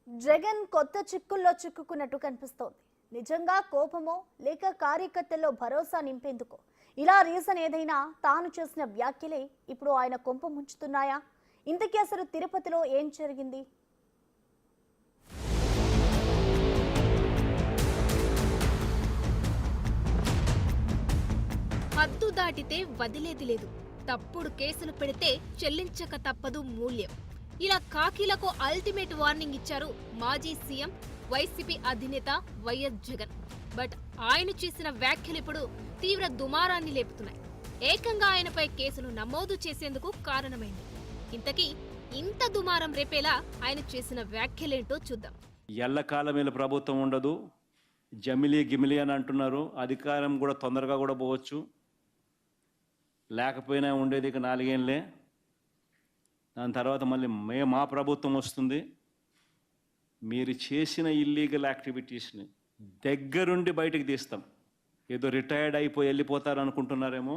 జగన్ కొత్త చిక్కుల్లో చిక్కుకున్నట్టు కనిపిస్తోంది. నిజంగా కోపమో లేక కార్యకర్తల్లో భరోసా నింపేందుకు ఇలా రీజన్ ఏదైనా తాను చేసిన వ్యాఖ్యలే ఇప్పుడు ఆయన కొంప ముంచుతున్నాయా? ఇంతకీ అసలు తిరుపతిలో ఏం జరిగింది? హద్దు దాటితే వదిలేది లేదు. తప్పుడు కేసులు పెడితే చెల్లించక తప్పదు మూల్యం. ఇలా కాకీలకు అల్టిమేట్ వార్నింగ్ ఇచ్చారు మాజీ సీఎం వైసీపీ అధినేత వైఎస్ జగన్. బట్ ఆయన చేసిన వ్యాఖ్యలు ఇప్పుడు తీవ్ర దుమారాన్ని లేపుతున్నాయి. ఏకంగా ఆయనపై కేసులు నమోదు చేసేందుకు కారణమైంది. ఇంతకీ ఇంత దుమారం రేపేలా ఆయన చేసిన వ్యాఖ్యలేంటో చూద్దాం. ఎల్లకాలం ప్రభుత్వం ఉండదు, జమిలీ గిమిలీ అని అంటున్నారు. అధికారం కూడా తొందరగా కూడా పోవచ్చు, లేకపోయినా ఉండేది ఇక 4 ఏళ్ళే. దాని తర్వాత మళ్ళీ మా ప్రభుత్వం వస్తుంది. మీరు చేసిన ఇల్లీగల్ యాక్టివిటీస్ని దగ్గరుండి బయటికి తీస్తాం. ఏదో రిటైర్డ్ అయిపోయి వెళ్ళిపోతారు అనుకుంటున్నారేమో,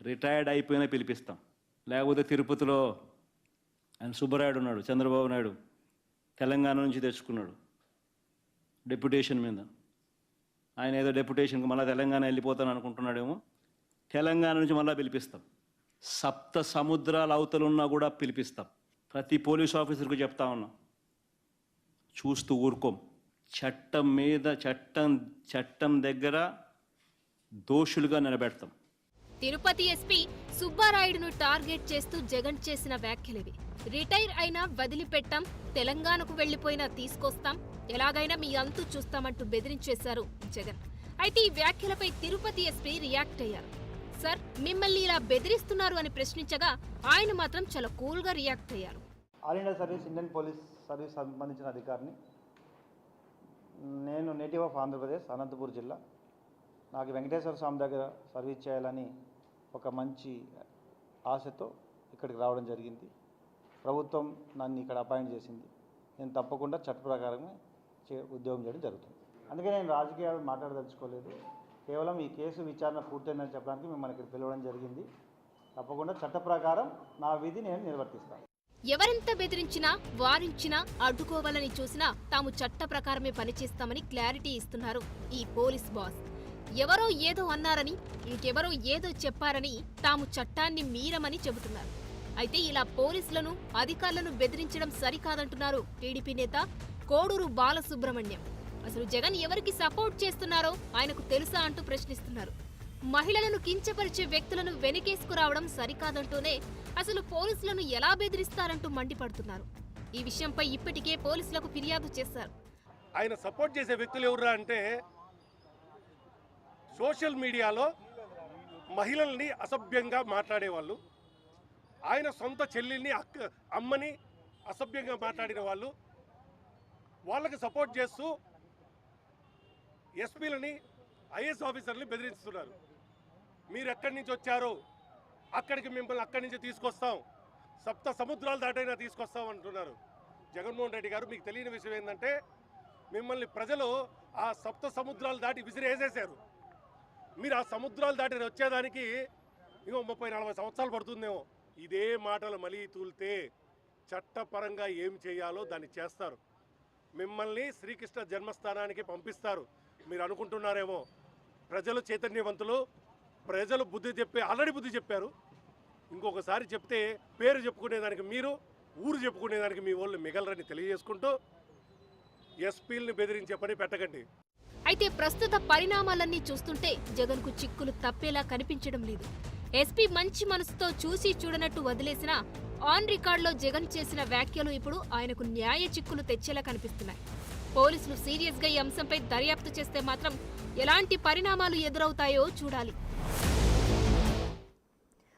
రిటైర్డ్ అయిపోయినా పిలిపిస్తాం. లేకపోతే తిరుపతిలో ఆయన సుబ్బరాయుడు ఉన్నాడు, చంద్రబాబు నాయుడు తెలంగాణ నుంచి తెచ్చుకున్నాడు డెప్యుటేషన్ మీద. ఆయన ఏదో డెప్యుటేషన్కి మళ్ళీ తెలంగాణ వెళ్ళిపోతాను అనుకుంటున్నాడేమో, తెలంగాణ నుంచి మళ్ళీ పిలిపిస్తాం. 7 సముద్రాల అవతలున్నా కూడా పిలిపిస్తాం. ప్రతి పోలీస్ ఆఫీసర్కు చెప్తా ఉన్నాం, చూస్తూ ఊరుకోం. చట్టం మీద చట్టం దగ్గర దోషులుగా నిలబెడతాం. తిరుపతి ఎస్పీ సుబ్బారాయుడును టార్గెట్ చేస్తూ జగన్ చేసిన వ్యాఖ్యలివి. రిటైర్ అయినా వదిలిపెట్టాం, తెలంగాణకు వెళ్లిపోయినా తీసుకొస్తాం, ఎలాగైనా మీ అంతు చూస్తామంటూ బెదిరించేశారు జగన్. అయితే ఈ వ్యాఖ్యలపై తిరుపతి ఎస్పీ రియాక్ట్ అయ్యారు. సార్, మిమ్మల్ని ఇలా బెదిరిస్తున్నారు అని ప్రశ్నించగా ఆయన మాత్రం చాలా కూల్గా రియాక్ట్ అయ్యారు. All India service, Indian police service సంబంధించిన అధికారిని. నేను నేటివ్ ఆఫ్ ఆంధ్రప్రదేశ్, అనంతపూర్ జిల్లా. నాకు వెంకటేశ్వర స్వామి దగ్గర సర్వీస్ చేయాలని ఒక మంచి ఆశతో ఇక్కడికి రావడం జరిగింది. ప్రభుత్వం నన్ను ఇక్కడ అపాయింట్ చేసింది. నేను తప్పకుండా చట్ట ప్రకారమే ఉద్యోగం చేయడం జరుగుతుంది. అందుకే నేను రాజకీయాలు మాట్లాడదలుచుకోలేదు. కేవలం ఈ కేసు విచారణ పూర్తయిందని చెప్పడానికి మిమ్మల్ని ఇక్కడ పిలవడం జరిగింది. తప్పకుండా చట్ట ప్రకారం నా విధి నేను నిర్వర్తిస్తాను. ఎవరెంత బెదిరించినా, వారించినా, అడ్డుకోవాలని చూసినా తాము చట్ట ప్రకారమే పనిచేస్తామని క్లారిటీ ఇస్తున్నారు ఈ పోలీస్ బాస్. ఎవరో ఏదో అన్నారని, ఇంకెవరో ఏదో చెప్పారని తాము చట్టాన్ని మీరమని చెబుతున్నారు. అయితే ఇలా పోలీసులను, అధికారులను బెదిరించడం సరికాదంటున్నారు టీడీపీ నేత కోడూరు బాలసుబ్రహ్మణ్యం. అసలు జగన్ ఎవరికి సపోర్ట్ చేస్తున్నారో ఆయనకు తెలుసా అంటూ ప్రశ్నిస్తున్నారు. మహిళలను కించపరిచే వ్యక్తులను వెనకేసుకురావడం సరికాదంటూనే అసలు పోలీసులను ఎలా బెదిరిస్తారంటూ మండిపడుతున్నారు. ఈ విషయంపై ఇప్పటికే పోలీసులకు ఫిర్యాదు చేశారు. ఆయన సపోర్ట్ చేసే వ్యక్తులు ఎవరు అంటే, సోషల్ మీడియాలో మహిళల్ని అసభ్యంగా మాట్లాడేవాళ్ళు, ఆయన సొంత చెల్లెల్ని అమ్మని అసభ్యంగా మాట్లాడిన వాళ్ళు, వాళ్ళకి సపోర్ట్ చేస్తూ ఎస్పీలని, ఐఏఎస్ ఆఫీసర్ని బెదిరిస్తున్నారు. మీరు ఎక్కడి నుంచి వచ్చారో అక్కడికి మిమ్మల్ని అక్కడి నుంచి తీసుకొస్తాం, 7 సముద్రాలు దాటైనా తీసుకొస్తాం అంటున్నారు. జగన్మోహన్ రెడ్డి గారు, మీకు తెలియని విషయం ఏంటంటే, మిమ్మల్ని ప్రజలు ఆ 7 సముద్రాలు దాటి విసిరేసేశారు. మీరు ఆ సముద్రాలు దాటి వచ్చేదానికి ఇంకో 30-40 సంవత్సరాలు పడుతుందేమో. ఇదే మాటలు మళ్ళీ తూలితే చట్టపరంగా ఏం చేయాలో దాన్ని చేస్తారు. మిమ్మల్ని శ్రీకృష్ణ జన్మస్థానానికి పంపిస్తారు. మీరు అనుకుంటున్నారేమో ప్రజలు చైతన్యవంతులు, ప్రజలు బుద్ధి చెప్పి ఆల్రెడీ బుద్ధి చెప్పారు. ఇంకొకసారి చెప్తే పేరు చెప్పుకునేదానికి మీరు, ఊరు చెప్పుకునేదానికి మీ వాళ్ళు మిగలరని తెలియజేసుకుంటూ ఎస్పీల్ని బెదిరించే పని పెట్టకండి. అయితే ప్రస్తుత పరిణామాలన్నీ చూస్తుంటే జగన్కు చిక్కులు తప్పేలా కనిపించడం లేదు. ఎస్పీ మంచి మనసుతో చూసి చూడనట్టు వదిలేసినా ఆన్ రికార్డులో జగన్ చేసిన వ్యాఖ్యలు ఇప్పుడు ఆయనకు న్యాయ చిక్కులు తెచ్చేలా కనిపిస్తున్నాయి. పోలీసులు సీరియస్గా ఈ అంశంపై దర్యాప్తు చేస్తే మాత్రం ఎలాంటి పరిణామాలు ఎదురవుతాయో చూడాలి.